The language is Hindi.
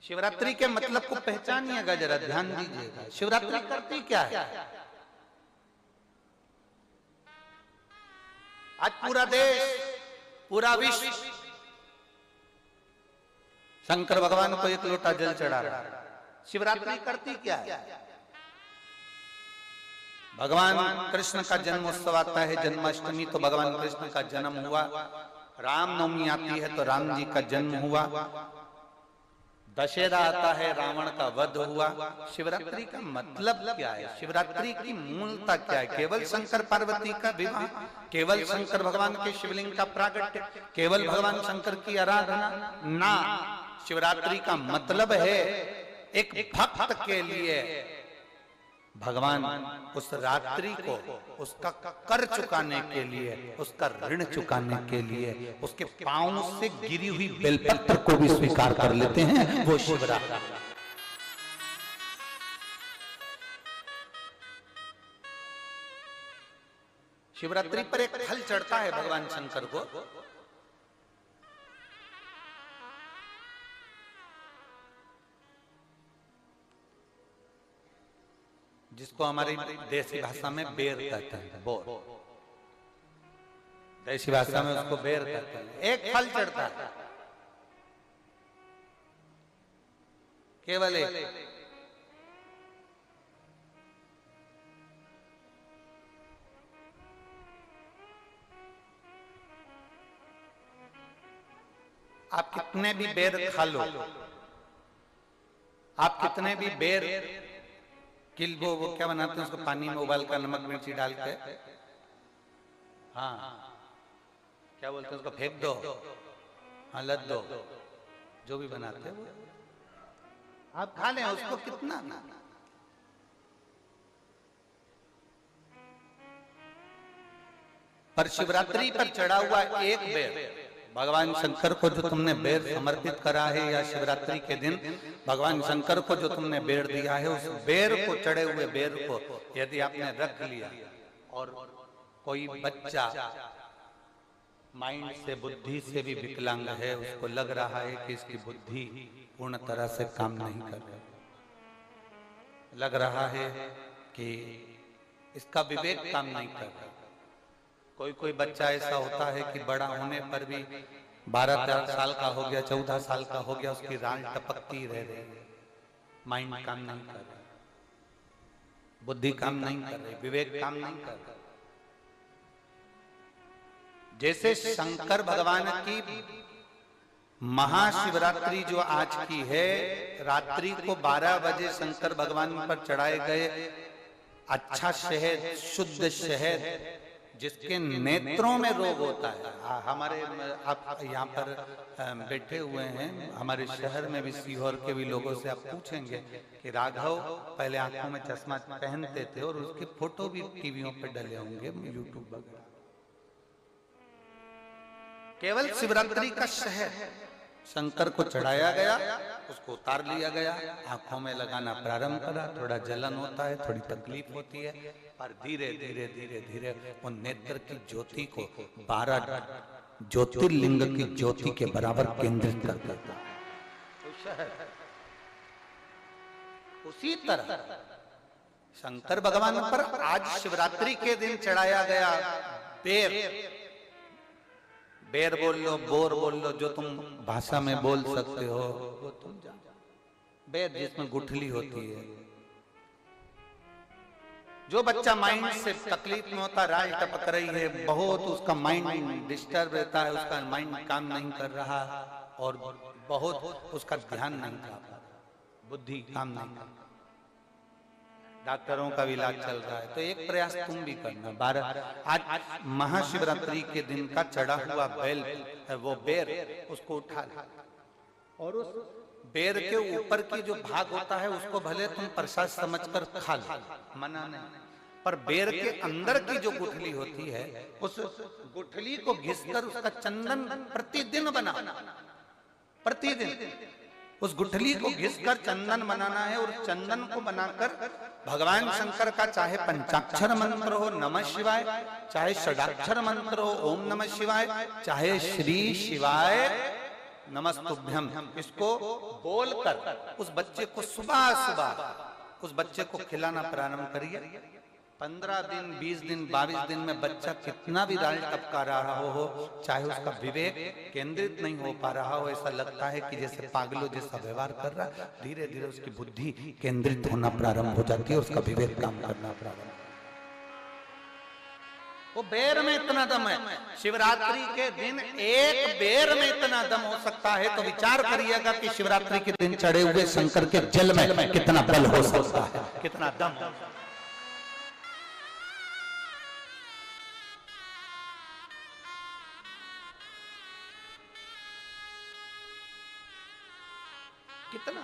शिवरात्रि के मतलब को पहचानिएगा, जरा ध्यान दीजिएगा। शिवरात्रि करती क्या है? आज पूरा देश, पूरा विश्व शंकर भगवान को एक लोटा जल चढ़ा रहा है। शिवरात्रि करती क्या है? भगवान कृष्ण का जन्मोत्सव आता है, जन्माष्टमी, तो भगवान कृष्ण का जन्म हुआ। रामनवमी आती है तो राम जी का जन्म हुआ। दशहरा आता है, रावण का वध हुआ। शिवरात्रि का मतलब क्या है? शिवरात्रि की मूलता क्या है? केवल शंकर पार्वती का विवाह, केवल शंकर भगवान के शिवलिंग का प्रागट्य, केवल भगवान शंकर की आराधना? ना, शिवरात्रि का मतलब है एक भक्त के लिए भगवान उस रात्रि को उसका कर चुकाने के लिए, उसका ऋण चुकाने के लिए उसके पांव से गिरी हुई बेलपत्र को भी स्वीकार कर लेते हैं, वो शिवरात्रि। शिवरात्रि पर एक फल चढ़ता है भगवान शंकर को, जिसको हमारी देसी भाषा में बेर कहते हैं। बोर, देसी भाषा में उसको बेर कहते हैं। एक फल चढ़ता है, केवल एक। आप कितने भी बेर खा लो, आप कितने भी बेर वो क्या बनाते हैं उसको पानी में उबाल कर नमक मिर्ची डाल के, हाँ क्या बोलते हैं उसको, फेंक दो, हाँ लद दो, जो भी बनाते हैं वो आप खा लें, उसको कितना। पर शिवरात्रि पर चढ़ा हुआ एक बेर, भगवान शंकर को जो तुमने बेर समर्पित करा है, या शिवरात्रि के दिन भगवान शंकर को जो तुमने बेर दिया है, उस बेर को, चढ़े हुए बेर को यदि आपने रख लिया और कोई बच्चा माइंड से, बुद्धि से भी विकलांग है, उसको लग रहा है कि इसकी बुद्धि पूर्ण तरह से काम नहीं कर रही, लग रहा है कि इसका विवेक काम नहीं कर रहा। कोई बच्चा ऐसा होता है कि बड़ा होने पर भी 12 साल का हो गया, 14 साल का हो गया, उसकी राल टपकती रह रही है, माइंड काम नहीं कर रहा, बुद्धि काम नहीं कर रही, विवेक काम नहीं कर रहा। जैसे शंकर भगवान की महाशिवरात्रि जो आज की है, रात्रि को 12 बजे शंकर भगवान पर चढ़ाए गए अच्छा शहद, शुद्ध शहद, जिसके नेत्रों में रोग होता है। हमारे आप यहाँ पर बैठे हुए हैं, हमारे शहर में भी, सीहोर के भी लोगों से आप पूछेंगे कि राघव पहले आंखों में चश्मा पहनते थे, और उसके फोटो भी टीवियों पे डले होंगे, यूट्यूब वगैरह। केवल शिवरात्रि का शहद शंकर को चढ़ाया गया, उसको उतार लिया गया, आंखों में लगाना प्रारंभ करा। थोड़ा जलन होता है, थोड़ी तकलीफ होती है, पर धीरे धीरे धीरे धीरे उन नेत्र की ज्योति को 12 ज्योतिर्लिंग की ज्योति के बराबर केंद्रित कर देता है। उसी तरह शंकर भगवान पर आज शिवरात्रि के दिन चढ़ाया गया बेर, बेर बोल लो, बोर बोल लो, जो तुम भाषा में बोल सकते हो वो तुम जानो। बेर जिसमें गुठली होती है, जो बच्चा माइंड से तकलीफ में होता, राल टपक रही है, बहुत उसका माइंड डिस्टर्ब रहता है, उसका माइंड काम नहीं कर रहा और बहुत उसका ध्यान नहीं कर रहा, बुद्धि काम नहीं कर रहा, डॉक्टरों का भी इलाज चल रहा है, तो एक प्रयास तुम भी करना। 12 आज महाशिवरात्रि के दिन का चढ़ा हुआ बेल, वो बेर, उसको उठा और उस बेर के ऊपर की जो भाग होता है उसको भले तुम प्रसाद समझकर खा लो, मना नहीं, पर बेर के अंदर की जो गुठली होती है, उस गुठली को घिसकर उसका चंदन प्रतिदिन बनाना, प्रतिदिन उस गुठली को घिसकर चंदन बनाना है। और चंदन को बनाकर भगवान शंकर का चाहे पंचाक्षर मंत्र हो नमः शिवाय, चाहे षडाक्षर मंत्र हो ओम नमः शिवाय, चाहे श्री शिवाय नमस्तुभ्यम, इसको बोलकर उस बच्चे को सुबह सुबह उस बच्चे को खिलाना प्रारंभ करिए। 15 दिन, 20 दिन, 22 दिन में बच्चा कितना भी राल टपका रहा हो, चाहे उसका विवेक केंद्रित नहीं हो पा रहा हो, ऐसा लगता है कि जैसे पागलों जैसा व्यवहार कर रहा, धीरे धीरे उसकी बुद्धि केंद्रित होना प्रारंभ हो जाती है, उसका विवेक काम करना प्रारंभ। वो बेर में इतना दम है, शिवरात्रि के दिन एक बेर में इतना दम हो सकता है, तो विचार करिएगा कि शिवरात्रि के दिन चढ़े हुए शंकर के जल में कितना बल हो सकता है, कितना दम। कितना